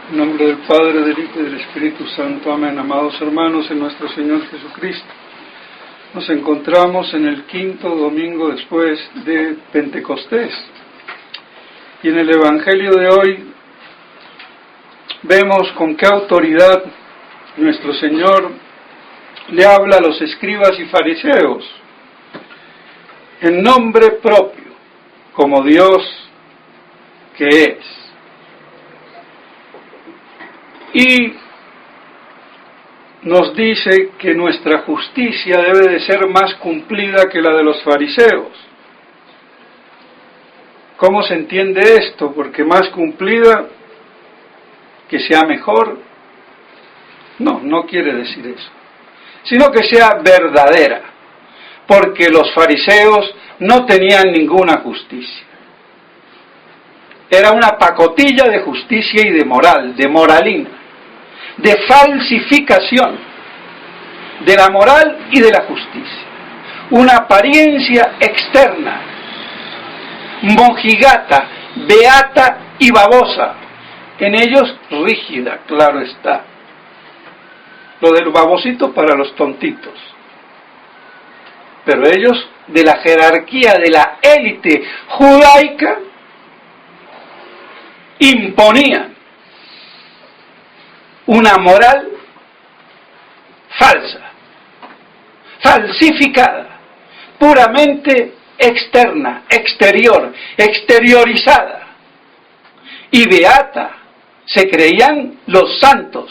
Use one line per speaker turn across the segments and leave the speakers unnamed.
En nombre del Padre, del Hijo y del Espíritu Santo. Amén. Amados hermanos en nuestro Señor Jesucristo, nos encontramos en el quinto domingo después de Pentecostés. Y en el Evangelio de hoy vemos con qué autoridad nuestro Señor le habla a los escribas y fariseos, en nombre propio, como Dios que es. Y nos dice que nuestra justicia debe de ser más cumplida que la de los fariseos. ¿Cómo se entiende esto? Porque más cumplida, que sea mejor. No quiere decir eso, sino que sea verdadera, porque los fariseos no tenían ninguna justicia. Era una pacotilla de justicia y de moral, de moralina, de falsificación de la moral y de la justicia. Una apariencia externa, mojigata, beata y babosa. En ellos rígida, claro está. Lo del babosito para los tontitos. Pero ellos, de la jerarquía, de la élite judaica, imponían una moral falsa, falsificada, puramente externa, exterior, exteriorizada y beata. Se creían los santos,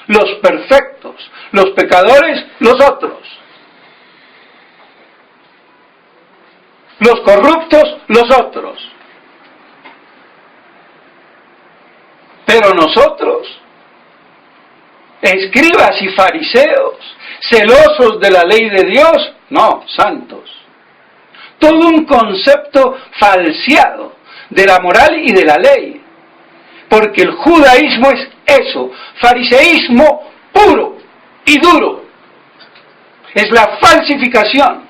los perfectos, los pecadores, los otros, los corruptos, los otros. Pero nosotros, escribas y fariseos, celosos de la ley de Dios, no, santos. Todo un concepto falseado de la moral y de la ley. Porque el judaísmo es eso, fariseísmo puro y duro. Es la falsificación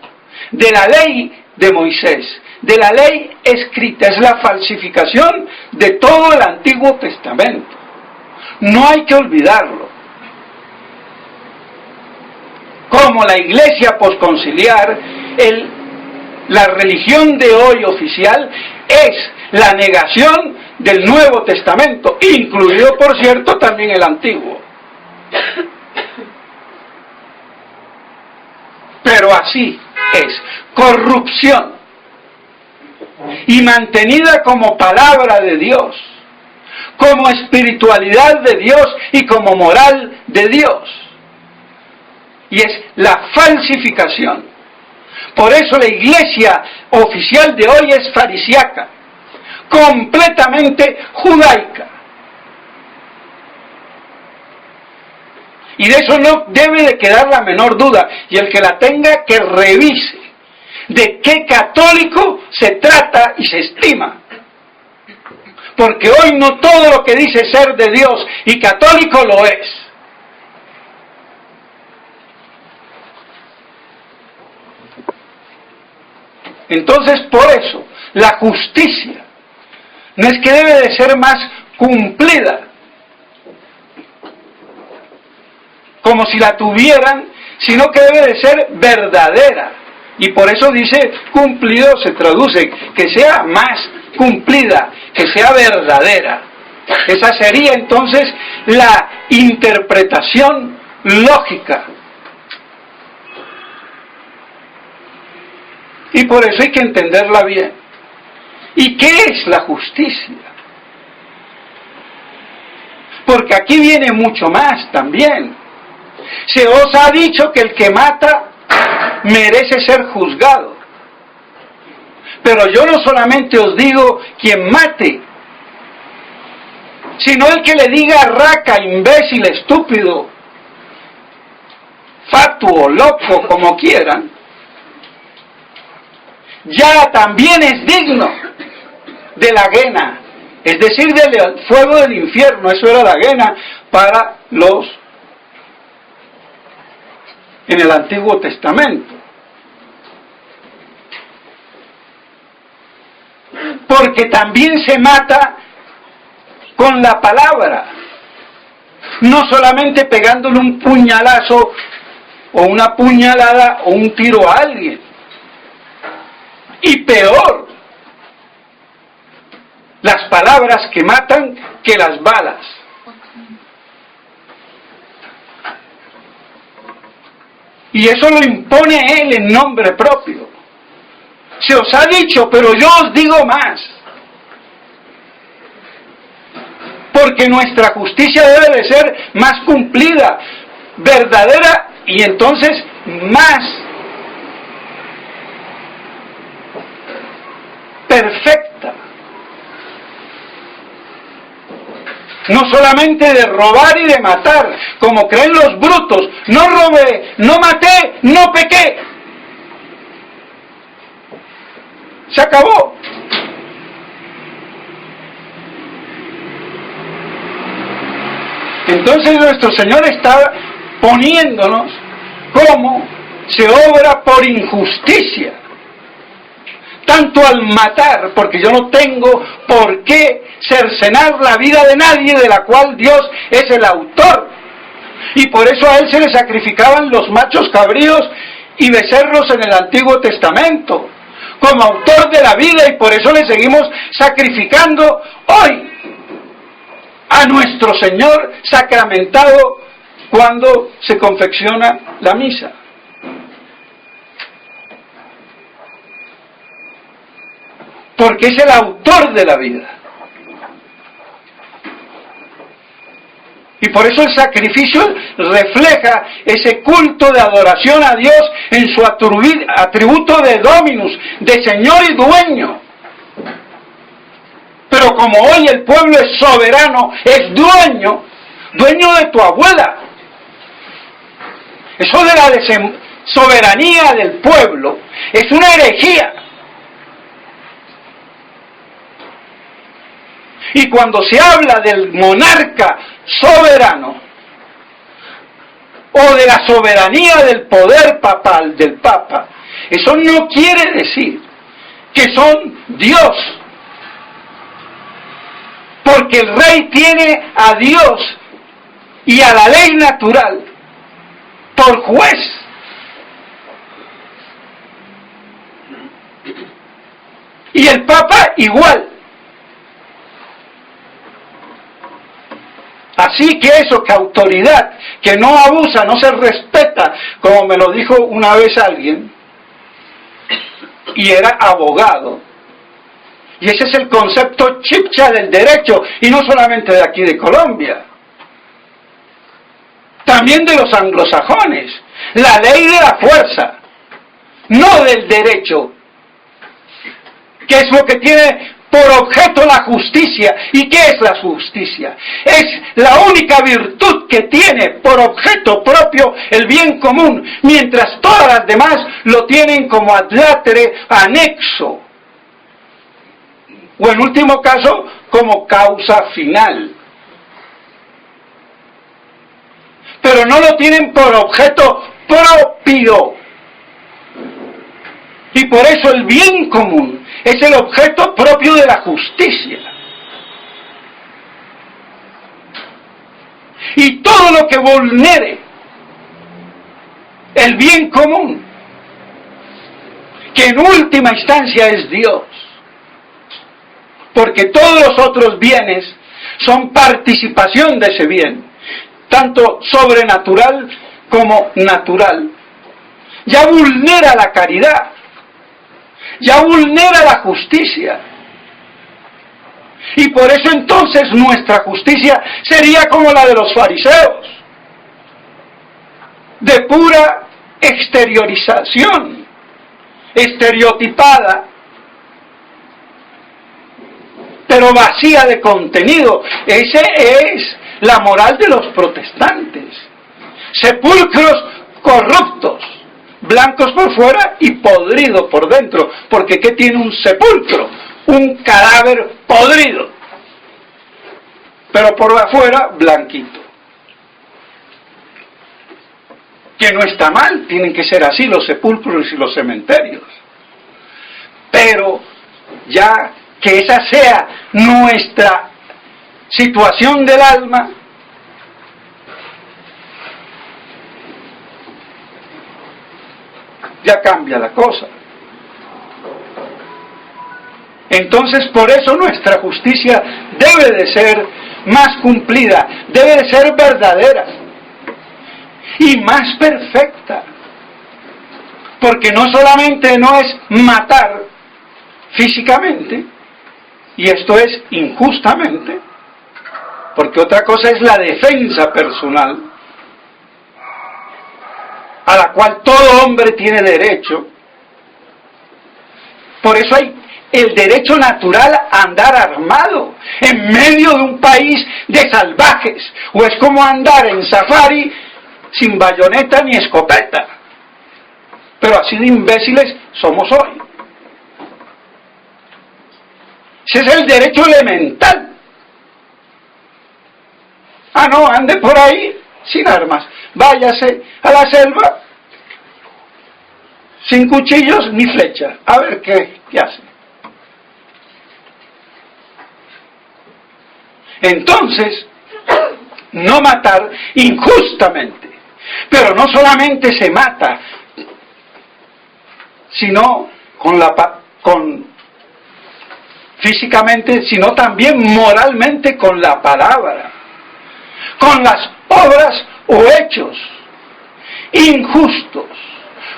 de la ley de Moisés, de la ley escrita, es la falsificación de todo el Antiguo Testamento. No hay que olvidarlo. Como la iglesia posconciliar, la religión de hoy oficial es la negación del Nuevo Testamento, incluido, por cierto, también el Antiguo. Pero así es, corrupción, y mantenida como palabra de Dios, como espiritualidad de Dios y como moral de Dios. Y es la falsificación. Por eso la iglesia oficial de hoy es farisaica, completamente judaica. Y de eso no debe de quedar la menor duda. Y el que la tenga, que revise de qué católico se trata y se estima. Porque hoy no todo lo que dice ser de Dios y católico lo es. Entonces, por eso, la justicia no es que debe de ser más cumplida, como si la tuvieran, sino que debe de ser verdadera. Y por eso dice cumplido, se traduce, que sea más cumplida, que sea verdadera. Esa sería entonces la interpretación lógica. Y por eso hay que entenderla bien. ¿Y qué es la justicia? Porque aquí viene mucho más también. Se os ha dicho que el que mata merece ser juzgado. Pero yo no solamente os digo quien mate, sino el que le diga raca, imbécil, estúpido, fatuo, loco, como quieran, ya también es digno de la guena, es decir, del fuego del infierno. Eso era la guena para los en el Antiguo Testamento. Porque también se mata con la palabra, no solamente pegándole un puñalazo o una puñalada o un tiro a alguien. Y peor, las palabras que matan que las balas. Y eso lo impone Él en nombre propio. Se os ha dicho, pero yo os digo más. Porque nuestra justicia debe de ser más cumplida, verdadera y entonces más perfecta. No solamente de robar y de matar, como creen los brutos. No robé, no maté, no pequé. Se acabó. Entonces nuestro Señor está poniéndonos cómo se obra por injusticia. Tanto al matar, porque yo no tengo por qué cercenar la vida de nadie de la cual Dios es el autor. Y por eso a Él se le sacrificaban los machos cabríos y becerros en el Antiguo Testamento, como autor de la vida, y por eso le seguimos sacrificando hoy a nuestro Señor sacramentado cuando se confecciona la misa. Porque es el autor de la vida. Y por eso el sacrificio refleja ese culto de adoración a Dios en su atributo de dominus, de Señor y dueño. Pero como hoy el pueblo es soberano, es dueño de tu abuela. Eso de la soberanía del pueblo es una herejía. Y cuando se habla del monarca soberano o de la soberanía del poder papal, del Papa, eso no quiere decir que son Dios. Porque el rey tiene a Dios y a la ley natural por juez. Y el Papa igual. Así que eso, que autoridad, que no abusa, no se respeta, como me lo dijo una vez alguien, y era abogado. Y ese es el concepto chipcha del derecho, y no solamente de aquí de Colombia, también de los anglosajones. La ley de la fuerza, no del derecho, que es lo que tiene por objeto la justicia. ¿Y qué es la justicia? Es la única virtud que tiene por objeto propio el bien común, mientras todas las demás lo tienen como adlátere anexo, o en último caso, como causa final. Pero no lo tienen por objeto propio. Y por eso el bien común es el objeto propio de la justicia. Y todo lo que vulnere el bien común, que en última instancia es Dios, porque todos los otros bienes son participación de ese bien, tanto sobrenatural como natural, ya vulnera la caridad, ya vulnera la justicia. Y por eso entonces nuestra justicia sería como la de los fariseos, de pura exteriorización, estereotipada, pero vacía de contenido. Esa es la moral de los protestantes. Sepulcros corruptos, blancos por fuera y podridos por dentro. Porque ¿qué tiene un sepulcro? Un cadáver podrido, pero por afuera blanquito. Que no está mal, tienen que ser así los sepulcros y los cementerios. Pero ya que esa sea nuestra situación del alma, ya cambia la cosa. Entonces, por eso nuestra justicia debe de ser más cumplida, debe de ser verdadera y más perfecta. Porque no solamente no es matar físicamente, y esto es injustamente, porque otra cosa es la defensa personal, a la cual todo hombre tiene derecho. Por eso hay el derecho natural a andar armado en medio de un país de salvajes, o es como andar en safari sin bayoneta ni escopeta. Pero así de imbéciles somos hoy. Ese es el derecho elemental. Ah, no, ande por ahí sin armas. Váyase a la selva sin cuchillos ni flechas. A ver qué hace. Entonces, no matar injustamente. Pero no solamente se mata, sino físicamente, sino también moralmente con la palabra, con las obras o hechos injustos,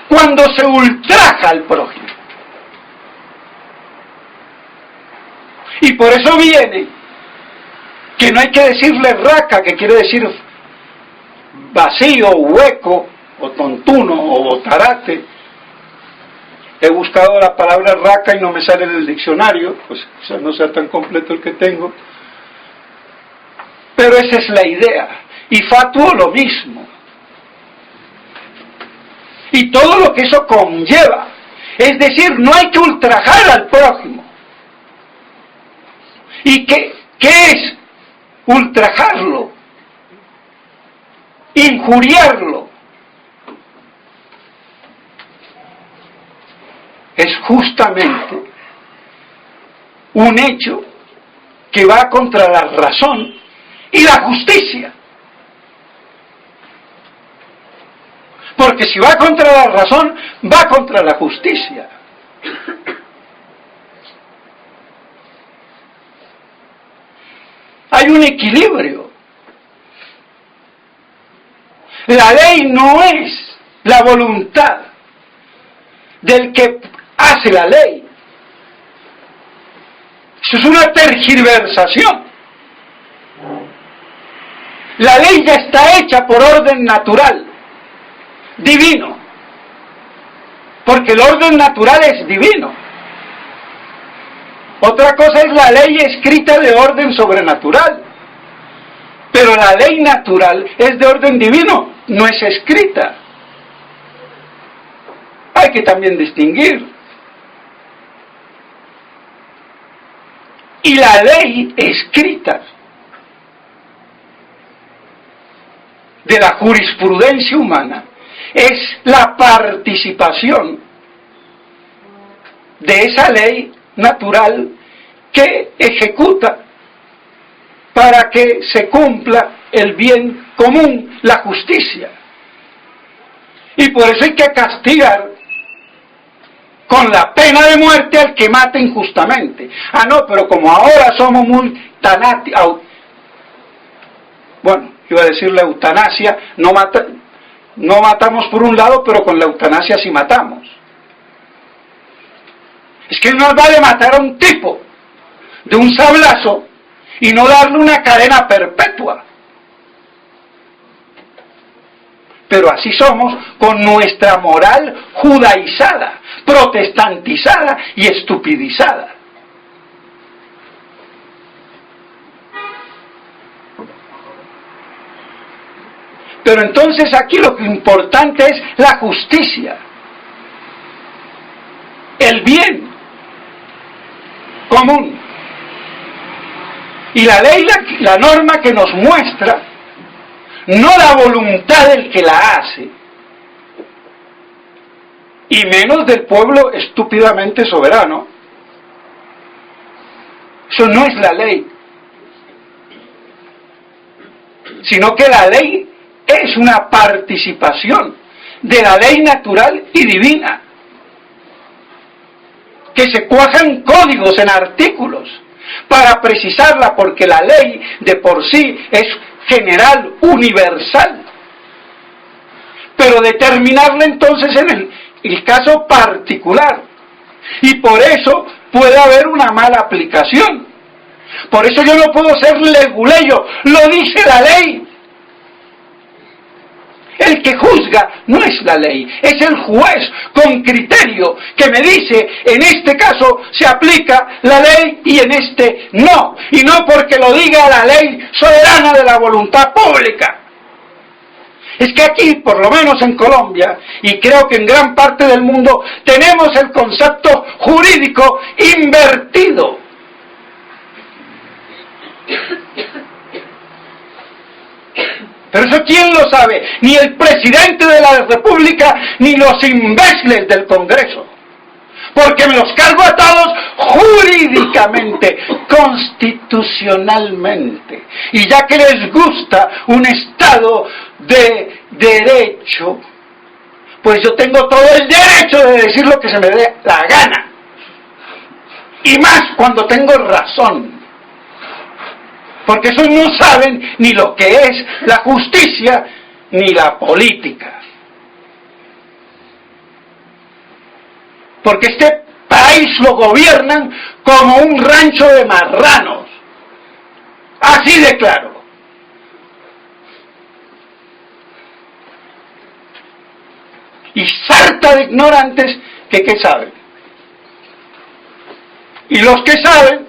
cuando se ultraja al prójimo. Y por eso viene que no hay que decirle raca, que quiere decir vacío, hueco, o tontuno, o botarate. He buscado la palabra raca y no me sale en el diccionario, pues quizás no sea tan completo el que tengo. Pero esa es la idea. Y fatuo lo mismo. Y todo lo que eso conlleva. Es decir, no hay que ultrajar al prójimo. ¿Y qué es ultrajarlo? Injuriarlo. Es justamente un hecho que va contra la razón y la justicia. Porque si va contra la razón, va contra la justicia. Hay un equilibrio. La ley no es la voluntad del que hace la ley. Eso es una tergiversación. La ley ya está hecha por orden natural, divino, porque el orden natural es divino. Otra cosa es la ley escrita de orden sobrenatural, pero la ley natural es de orden divino, no es escrita. Hay que también distinguir. Y la ley escrita de la jurisprudencia humana es la participación de esa ley natural que ejecuta para que se cumpla el bien común, la justicia. Y por eso hay que castigar con la pena de muerte al que mate injustamente. Ah, no, pero como ahora somos muy bueno, iba a decir la eutanasia, no matamos por un lado, pero con la eutanasia sí matamos. Es que no vale matar a un tipo de un sablazo y no darle una cadena perpetua. Pero así somos con nuestra moral judaizada, protestantizada y estupidizada. Pero entonces aquí lo que importante es la justicia, el bien común. Y la ley, la norma que nos muestra, no la voluntad del que la hace, y menos del pueblo estúpidamente soberano. Eso no es la ley. sino que la ley es una participación de la ley natural y divina, que se cuajan códigos en artículos para precisarla, porque la ley de por sí es general, universal, pero determinarla entonces en el caso particular, y por eso puede haber una mala aplicación. Por eso yo no puedo ser leguleyo, lo dice la ley. El que juzga no es la ley, es el juez con criterio que me dice, en este caso se aplica la ley y en este no. Y no porque lo diga la ley soberana de la voluntad pública. Es que aquí, por lo menos en Colombia, y creo que en gran parte del mundo, tenemos el concepto jurídico invertido. Pero eso ¿quién lo sabe? Ni el presidente de la República, ni los imbéciles del Congreso. Porque me los cargo atados jurídicamente, constitucionalmente. Y ya que les gusta un Estado de derecho, pues yo tengo todo el derecho de decir lo que se me dé la gana. Y más cuando tengo razón. Porque esos no saben ni lo que es la justicia ni la política. Porque este país lo gobiernan como un rancho de marranos. Así de claro. Y sarta de ignorantes que ¿qué saben? Y los que saben,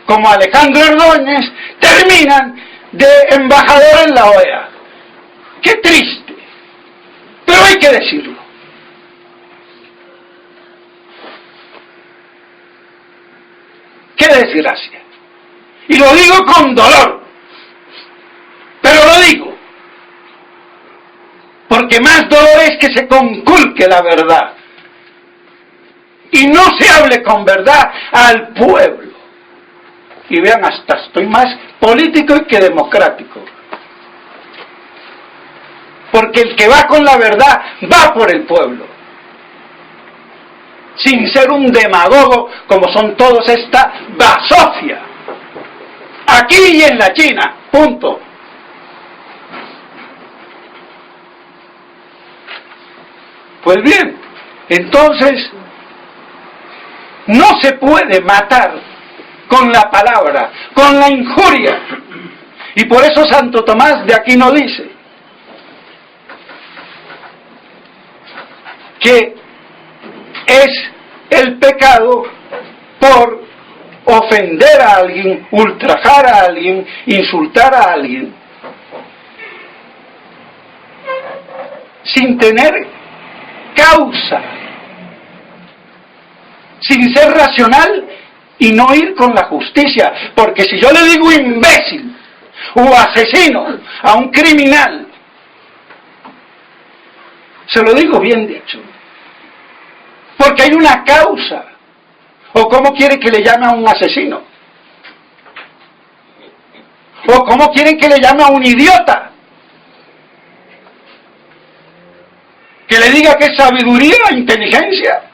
como Alejandro Ordóñez, terminan de embajador en la OEA. ¡Qué triste! Pero hay que decirlo. ¡Qué desgracia! Y lo digo con dolor, pero lo digo, porque más dolor es que se conculque la verdad y no se hable con verdad al pueblo. Y vean, hasta estoy más político que democrático. Porque el que va con la verdad va por el pueblo. Sin ser un demagogo como son todos esta basofia. Aquí y en la China, punto. Pues bien, entonces no se puede matar con la palabra, con la injuria. Y por eso Santo Tomás de Aquino dice que es el pecado por ofender a alguien, ultrajar a alguien, insultar a alguien, sin tener causa, sin ser racional y no ir con la justicia. Porque si yo le digo imbécil o asesino a un criminal, se lo digo bien dicho, porque hay una causa. ¿O cómo quiere que le llame a un asesino? ¿O cómo quieren que le llame a un idiota? ¿Que le diga que es sabiduría o inteligencia?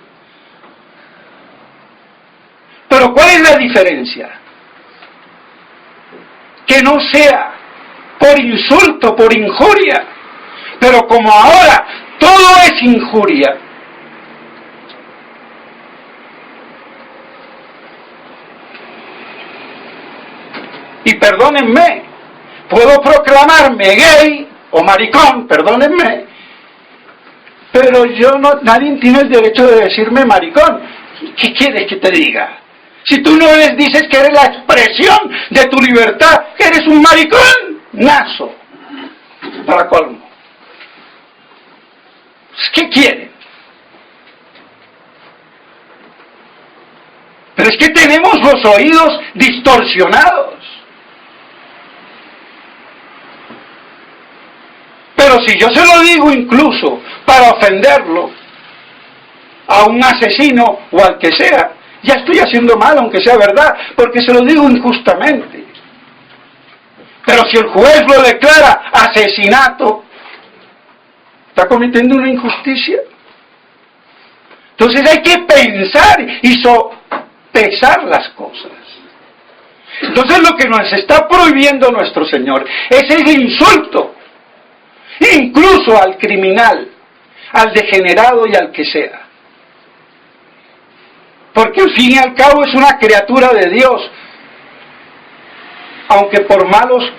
Pero ¿cuál es la diferencia? Que no sea por insulto, por injuria. Pero como ahora todo es injuria, y perdónenme, puedo proclamarme gay o maricón, perdónenme, pero nadie tiene el derecho de decirme maricón. ¿Qué quieres que te diga? Si tú no dices que eres la expresión de tu libertad, eres un maricón, nazo, para colmo. ¿Qué quieren? Pero es que tenemos los oídos distorsionados. Pero si yo se lo digo incluso para ofenderlo a un asesino o al que sea, ya estoy haciendo mal, aunque sea verdad, porque se lo digo injustamente. Pero si el juez lo declara asesinato, está cometiendo una injusticia. Entonces hay que pensar y sopesar las cosas. Entonces lo que nos está prohibiendo nuestro Señor es el insulto, incluso al criminal, al degenerado y al que sea. Porque al fin y al cabo es una criatura de Dios, aunque por malos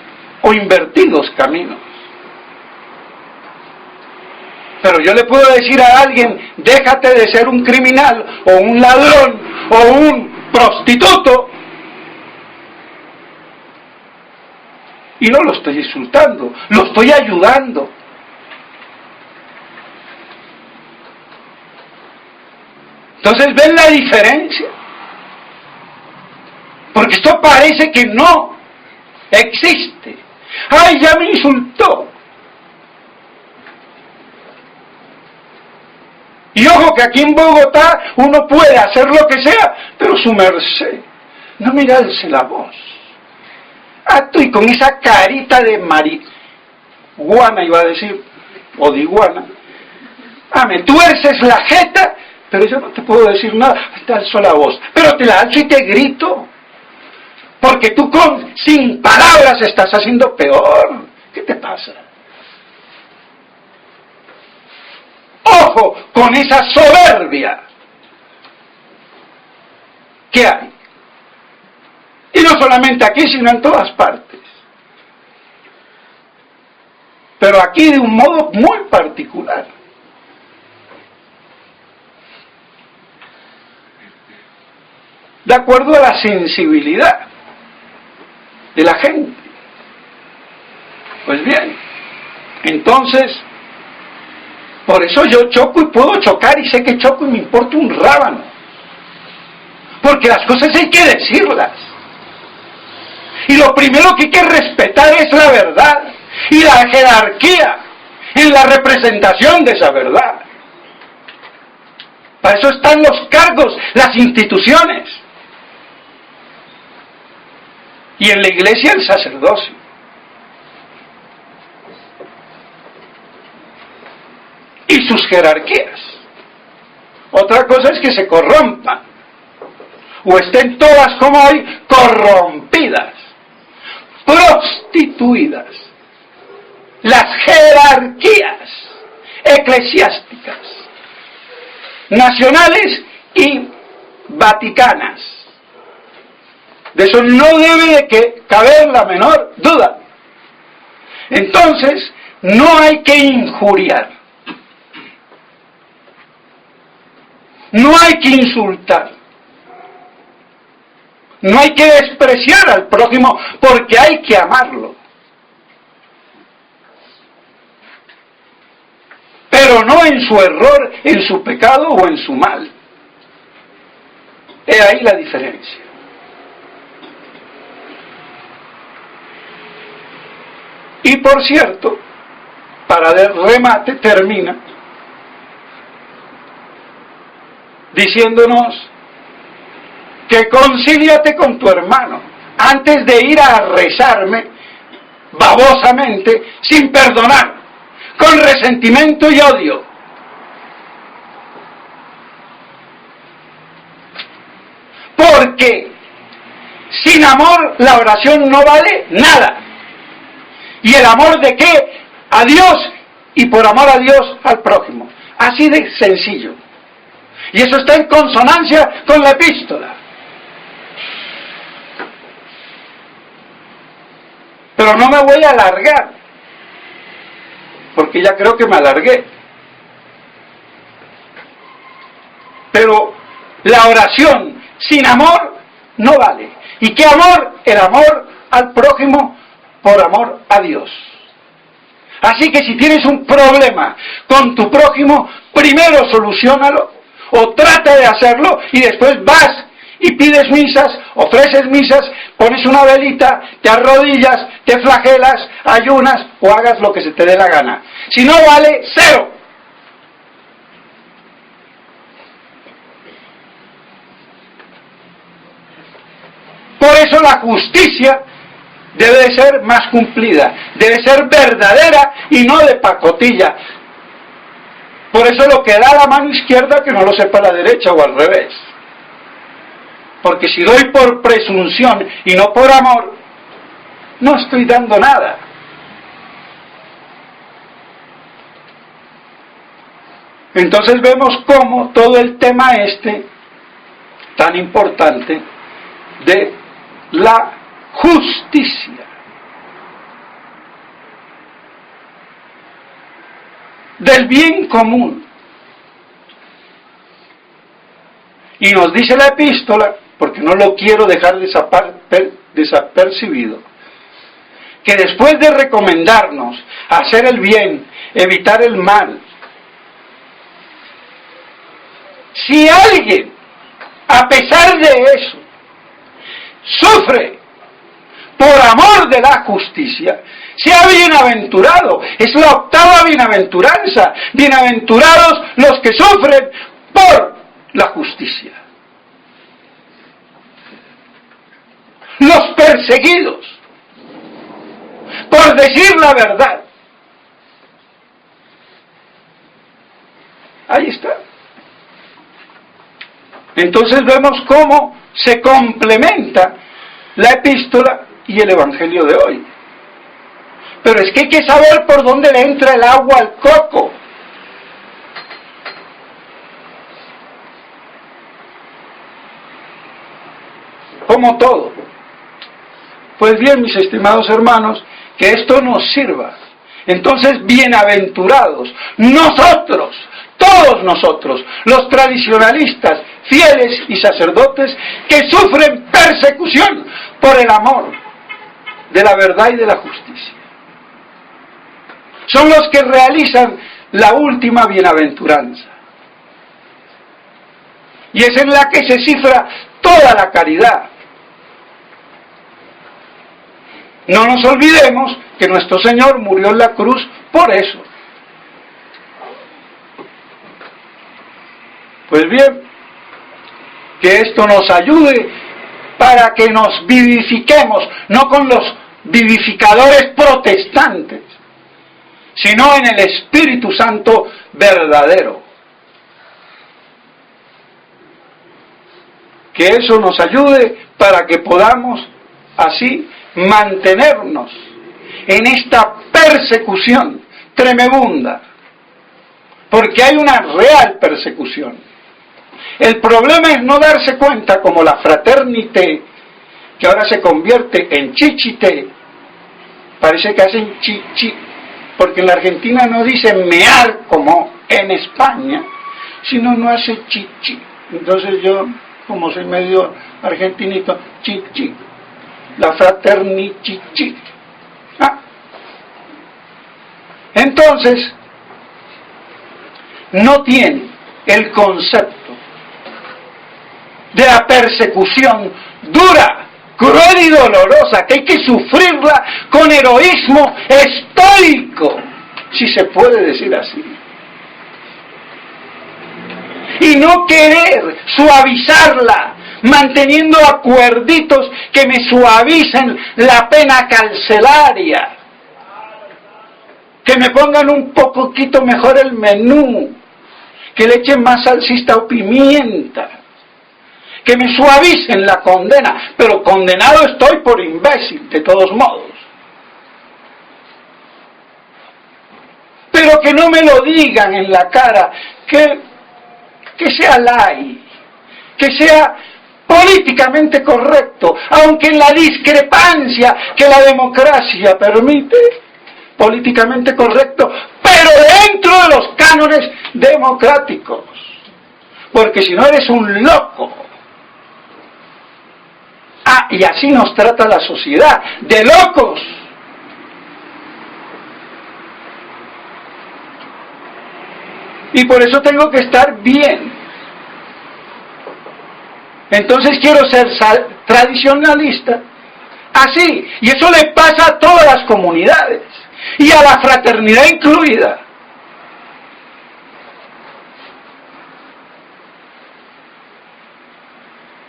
o invertidos caminos. Pero yo le puedo decir a alguien, déjate de ser un criminal, o un ladrón, o un prostituto, y no lo estoy insultando, lo estoy ayudando. Entonces, ¿ven la diferencia? Porque esto parece que no existe. ¡Ay, ya me insultó! Y ojo que aquí en Bogotá uno puede hacer lo que sea, pero su merced, no me alce la voz. Ah, tú, y con esa carita de marihuana, iba a decir, o de iguana, me tuerces la jeta, pero yo no te puedo decir nada, te alzo la voz, pero te la alzo y te grito, porque tú sin palabras estás haciendo peor. ¿Qué te pasa? Ojo con esa soberbia que hay. Y no solamente aquí, sino en todas partes. Pero aquí de un modo muy particular. De acuerdo a la sensibilidad de la gente. Pues bien, entonces, por eso yo choco y puedo chocar y sé que choco y me importa un rábano. Porque las cosas hay que decirlas. Y lo primero que hay que respetar es la verdad y la jerarquía en la representación de esa verdad. Para eso están los cargos, las instituciones. Y en la iglesia el sacerdocio. Y sus jerarquías. Otra cosa es que se corrompan. O estén todas como hoy corrompidas, prostituidas. Las jerarquías eclesiásticas, nacionales y vaticanas. De eso no debe de caber la menor duda. Entonces, no hay que injuriar. No hay que insultar. No hay que despreciar al prójimo porque hay que amarlo. Pero no en su error, en su pecado o en su mal. He ahí la diferencia. Y por cierto, para el remate termina diciéndonos que concíliate con tu hermano antes de ir a rezarme babosamente sin perdonar, con resentimiento y odio. Porque sin amor la oración no vale nada. ¿Y el amor de qué? A Dios, y por amor a Dios al prójimo. Así de sencillo. Y eso está en consonancia con la epístola. Pero no me voy a alargar, porque ya creo que me alargué. Pero la oración sin amor no vale. ¿Y qué amor? El amor al prójimo por amor a Dios. Así que si tienes un problema con tu prójimo, primero soluciónalo, o trata de hacerlo, y después vas y pides misas, ofreces misas, pones una velita, te arrodillas, te flagelas, ayunas o hagas lo que se te dé la gana. Si no vale, cero. Por eso la justicia debe de ser más cumplida, debe ser verdadera y no de pacotilla. Por eso lo que da la mano izquierda que no lo sepa la derecha o al revés. Porque si doy por presunción y no por amor, no estoy dando nada. Entonces vemos cómo todo el tema tan importante de la justicia, del bien común. Y nos dice la epístola, porque no lo quiero dejar desapercibido, que después de recomendarnos hacer el bien, evitar el mal, si alguien, a pesar de eso, sufre por amor de la justicia, sea bienaventurado. Es la octava bienaventuranza. Bienaventurados los que sufren por la justicia. Los perseguidos por decir la verdad. Ahí está. Entonces vemos cómo se complementa la epístola y el evangelio de hoy. Pero es que hay que saber por dónde le entra el agua al coco. Como todo. Pues bien, mis estimados hermanos, que esto nos sirva. Entonces, bienaventurados, nosotros, todos nosotros, los tradicionalistas, fieles y sacerdotes, que sufren persecución por el amor de la verdad y de la justicia. Son los que realizan la última bienaventuranza. Y es en la que se cifra toda la caridad. No nos olvidemos que nuestro Señor murió en la cruz por eso. Pues bien, que esto nos ayude para que nos vivifiquemos, no con los vivificadores protestantes, sino en el Espíritu Santo verdadero. Que eso nos ayude para que podamos así mantenernos en esta persecución tremenda, porque hay una real persecución. El problema es no darse cuenta, como la fraternité, que ahora se convierte en chichité, parece que hacen chichi, porque en la Argentina no dicen mear como en España, sino no hace chichi. Entonces yo, como soy medio argentinito, chichi, la fraternichichi. Entonces, no tiene el concepto de la persecución dura, cruel y dolorosa, que hay que sufrirla con heroísmo estoico, si se puede decir así. Y no querer suavizarla, manteniendo acuerditos que me suavicen la pena carcelaria, que me pongan un poquito mejor el menú, que le echen más salsita o pimienta, que me suavicen la condena, pero condenado estoy por imbécil, de todos modos. Pero que no me lo digan en la cara, que sea light, que sea políticamente correcto, aunque en la discrepancia que la democracia permite, políticamente correcto, pero dentro de los cánones democráticos, porque si no eres un loco. Y así nos trata la sociedad, de locos. Y por eso tengo que estar bien. Entonces quiero ser tradicionalista, así, y eso le pasa a todas las comunidades, y a la fraternidad incluida.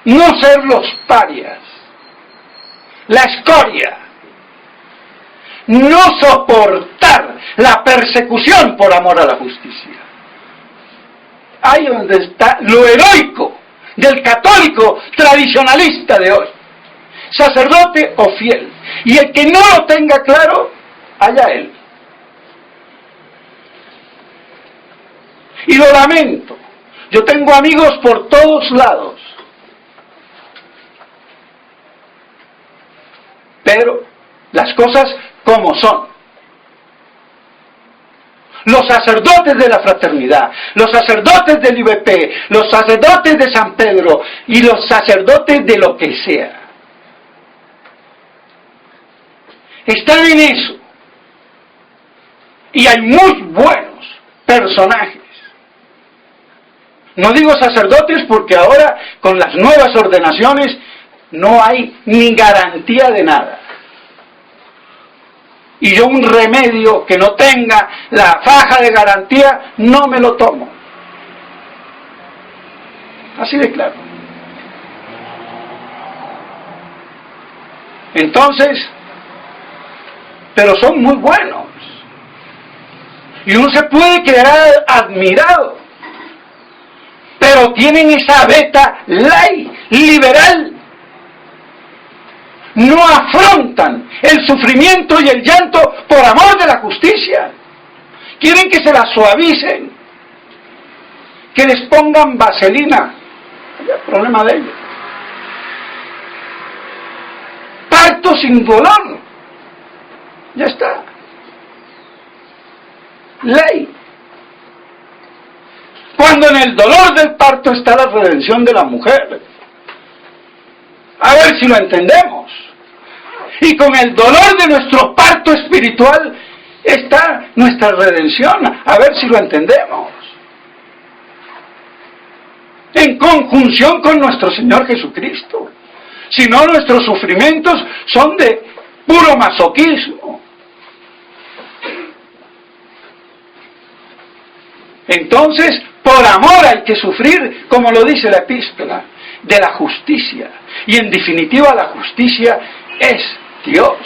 No ser los parias, la escoria, no soportar la persecución por amor a la justicia. Ahí donde está lo heroico del católico tradicionalista de hoy, sacerdote o fiel. Y el que no lo tenga claro, allá él. Y lo lamento, yo tengo amigos por todos lados, pero las cosas como son. Los sacerdotes de la fraternidad, los sacerdotes del IBP, los sacerdotes de San Pedro y los sacerdotes de lo que sea, están en eso. Y hay muy buenos personajes. No digo sacerdotes porque ahora con las nuevas ordenaciones no hay ni garantía de nada. Y yo un remedio que no tenga la faja de garantía, no me lo tomo. Así de claro. Entonces, pero son muy buenos. Y uno se puede quedar admirado. Pero tienen esa beta laica, liberal. No afrontan el sufrimiento y el llanto por amor de la justicia. Quieren que se la suavicen, que les pongan vaselina. No hay problema de ellos. Parto sin dolor. Ya está. Ley. Cuando en el dolor del parto está la redención de la mujer. A ver si lo entendemos. Y con el dolor de nuestro parto espiritual está nuestra redención. A ver si lo entendemos. En conjunción con nuestro Señor Jesucristo. Si no, nuestros sufrimientos son de puro masoquismo. Entonces, por amor hay que sufrir, como lo dice la epístola, de la justicia. Y en definitiva la justicia es Dios.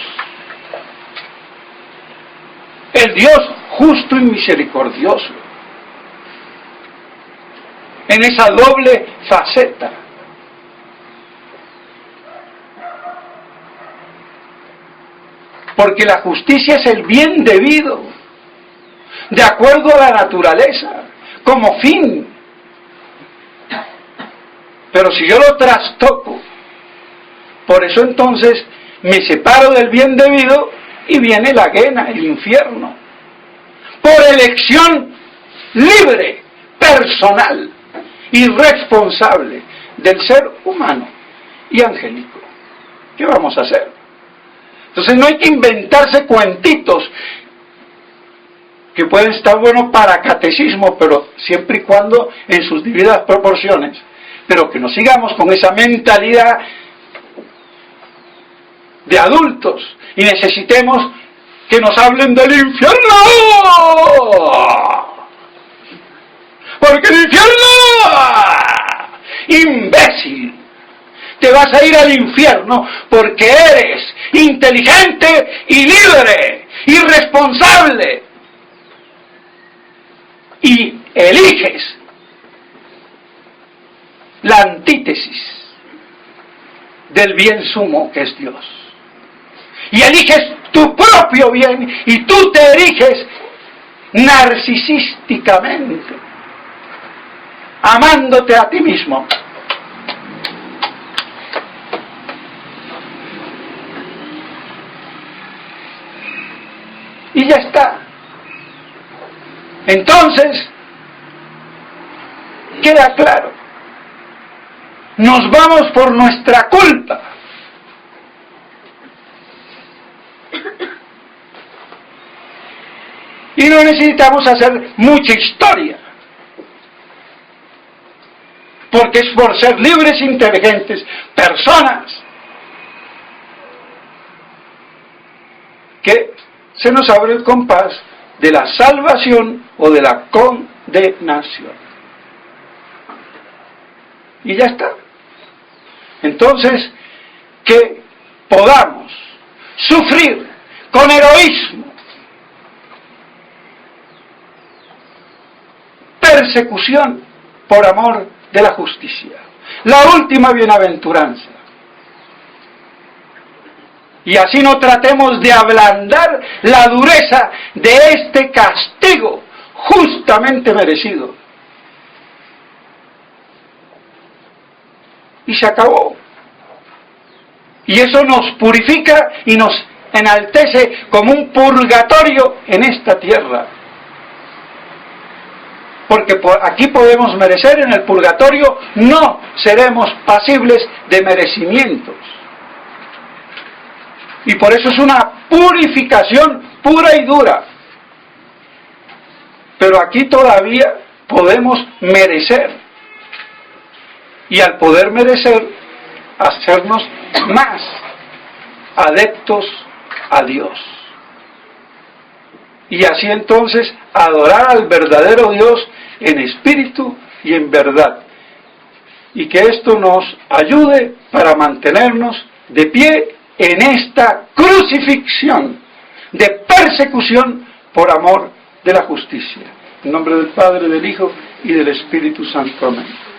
El Dios justo y misericordioso. En esa doble faceta. Porque la justicia es el bien debido, de acuerdo a la naturaleza, como fin. Pero si yo lo trastoco, por eso entonces me separo del bien debido y viene la guena, el infierno. Por elección libre, personal y responsable del ser humano y angélico. ¿Qué vamos a hacer? Entonces no hay que inventarse cuentitos que pueden estar buenos para catecismo, pero siempre y cuando en sus debidas proporciones. Pero que no sigamos con esa mentalidad de adultos y necesitemos que nos hablen del infierno. Porque el infierno, imbécil, te vas a ir al infierno porque eres inteligente y libre y responsable y eliges la antítesis del bien sumo que es Dios. Y eliges tu propio bien y tú te eriges narcisísticamente, amándote a ti mismo. Y ya está. Entonces, queda claro. Nos vamos por nuestra culpa. Y no necesitamos hacer mucha historia. Porque es por ser libres e inteligentes personas que se nos abre el compás de la salvación o de la condenación. Y ya está. Entonces, que podamos sufrir con heroísmo, persecución por amor de la justicia, la última bienaventuranza. Y así no tratemos de ablandar la dureza de este castigo justamente merecido. Y se acabó. Y eso nos purifica y nos enaltece como un purgatorio en esta tierra. Porque aquí podemos merecer, en el purgatorio no seremos pasibles de merecimientos. Y por eso es una purificación pura y dura. Pero aquí todavía podemos merecer. Y al poder merecer, hacernos más adeptos a Dios. Y así entonces adorar al verdadero Dios en espíritu y en verdad. Y que esto nos ayude para mantenernos de pie en esta crucifixión de persecución por amor de la justicia. En nombre del Padre, del Hijo y del Espíritu Santo. Amén.